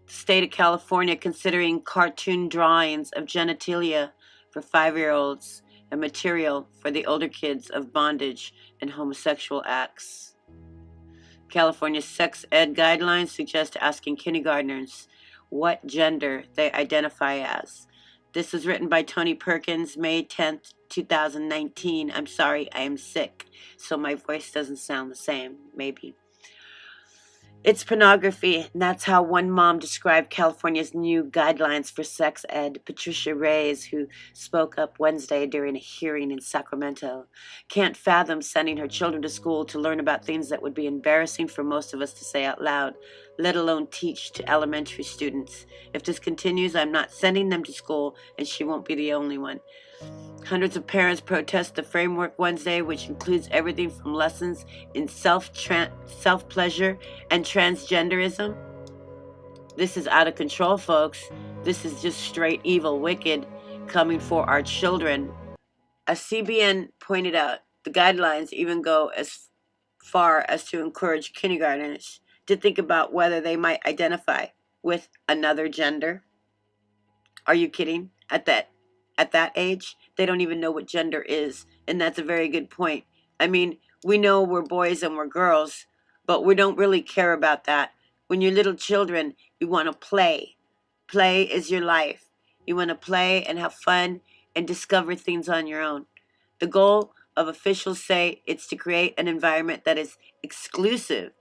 The state of California considering cartoon drawings of genitalia for 5-year-olds and material for the older kids of bondage and homosexual acts. California's sex ed guidelines suggest asking kindergartners what gender they identify as. This was written by Tony Perkins, May 10th, 2019. I'm sorry, I am sick, so my voice doesn't sound the same, maybe. It's pornography, and that's how one mom described California's new guidelines for sex ed. Patricia Reyes, who spoke up Wednesday during a hearing in Sacramento, can't fathom sending her children to school to learn about things that would be embarrassing for most of us to say out loud, let alone teach to elementary students. If this continues, I'm not sending them to school, and she won't be the only one. Hundreds of parents protest the framework Wednesday, which includes everything from lessons in self-pleasure and transgenderism. This is out of control, folks. This is just straight evil, wicked, coming for our children. As CBN pointed out, the guidelines even go as far as to encourage kindergartners to think about whether they might identify with another gender. Are you kidding? At that age, they don't even know what gender is, and that's a very good point. I mean, we know we're boys and we're girls, but we don't really care about that. When you're little children, you want to play. Play is your life. You want to play and have fun and discover things on your own. The goal of officials say it's to create an environment that is exclusive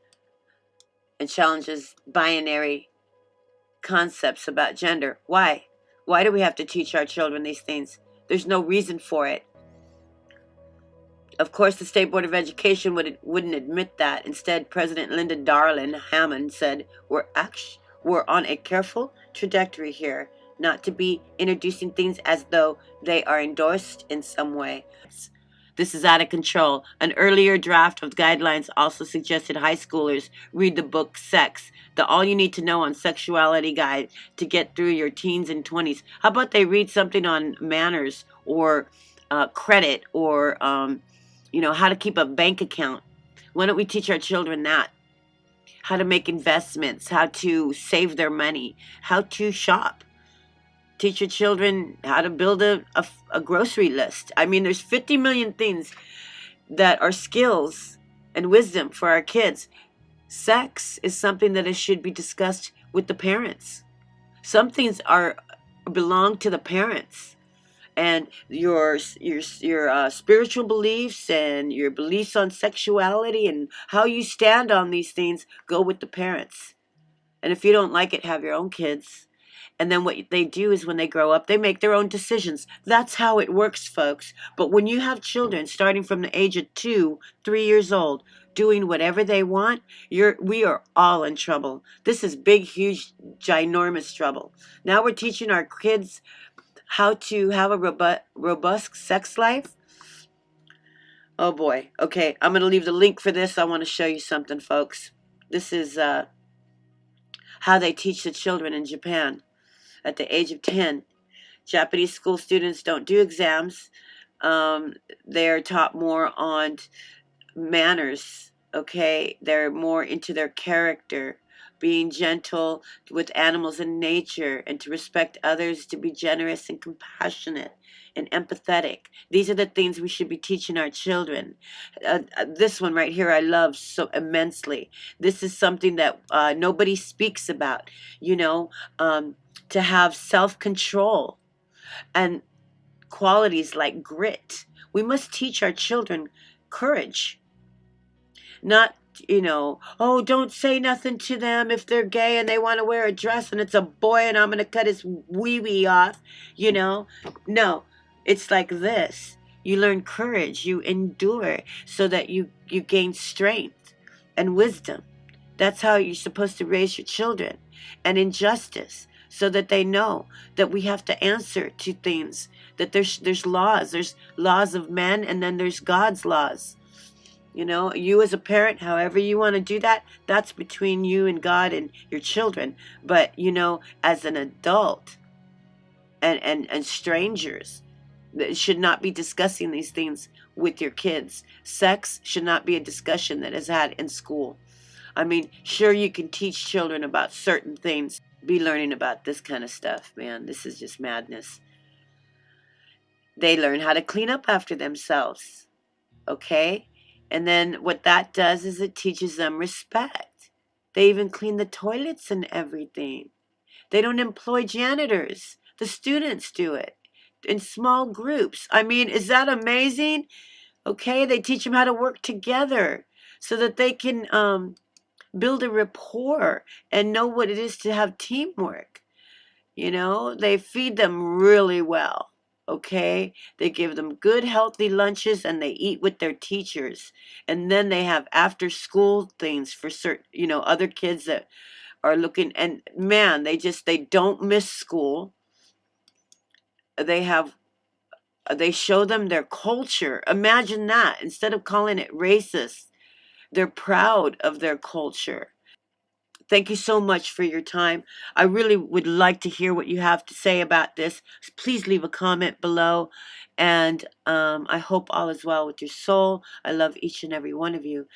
and challenges binary concepts about gender. Why? Why do we have to teach our children these things? There's no reason for it. Of course, the State Board of Education wouldn't admit that. Instead, President Linda Darling Hammond said, we're on a careful trajectory here, not to be introducing things as though they are endorsed in some way. This is out of control. An earlier draft of guidelines also suggested high schoolers read the book Sex, the all you need to know on sexuality guide to get through your teens and 20s. How about they read something on manners or credit or, how to keep a bank account? Why don't we teach our children that? How to make investments, how to save their money, how to shop. Teach your children how to build a grocery list. I mean, there's 50 million things that are skills and wisdom for our kids. Sex is something that should be discussed with the parents. Some things belong to the parents, and your spiritual beliefs and your beliefs on sexuality and how you stand on these things go with the parents. And if you don't like it, have your own kids. And then what they do is when they grow up, they make their own decisions. That's how it works, folks. But when you have children starting from the age of 2, 3 years old, doing whatever they want, we are all in trouble. This is big, huge, ginormous trouble. Now we're teaching our kids how to have a robust sex life. Oh boy. Okay, I'm going to leave the link for this. I want to show you something, folks. This is how they teach the children in Japan. At the age of 10, Japanese school students don't do exams. They are taught more on manners, okay? They're more into their character, being gentle with animals and nature, and to respect others, to be generous and compassionate and empathetic. These are the things we should be teaching our children. This one right here I love so immensely. This is something that nobody speaks about, to have self-control and qualities like grit. We must teach our children courage. Not, don't say nothing to them if they're gay and they want to wear a dress and it's a boy and I'm going to cut his wee-wee off, No, it's like this. You learn courage, you endure so that you gain strength and wisdom. That's how you're supposed to raise your children. And injustice, so that they know that we have to answer to things, that there's laws of men, and then there's God's laws. You as a parent, however you want to do that, that's between you and God and your children. But, as an adult and strangers, should not be discussing these things with your kids. Sex should not be a discussion that is had in school. I mean, sure, you can teach children about certain things, be learning about this kind of stuff, man. This is just madness. They learn how to clean up after themselves, okay? And then what that does is it teaches them respect. They even clean the toilets and everything. They don't employ janitors. The students do it in small groups. I mean, is that amazing? Okay, they teach them how to work together so that they can build a rapport and know what it is to have teamwork. You know, they feed them really well. Okay, they give them good healthy lunches and they eat with their teachers, and then they have after school things for certain, other kids that are looking, and man, they don't miss school. They show them their culture. Imagine that. Instead of calling it racist, they're proud of their culture. Thank you so much for your time. I really would like to hear what you have to say about this. Please leave a comment below. And I hope all is well with your soul. I love each and every one of you.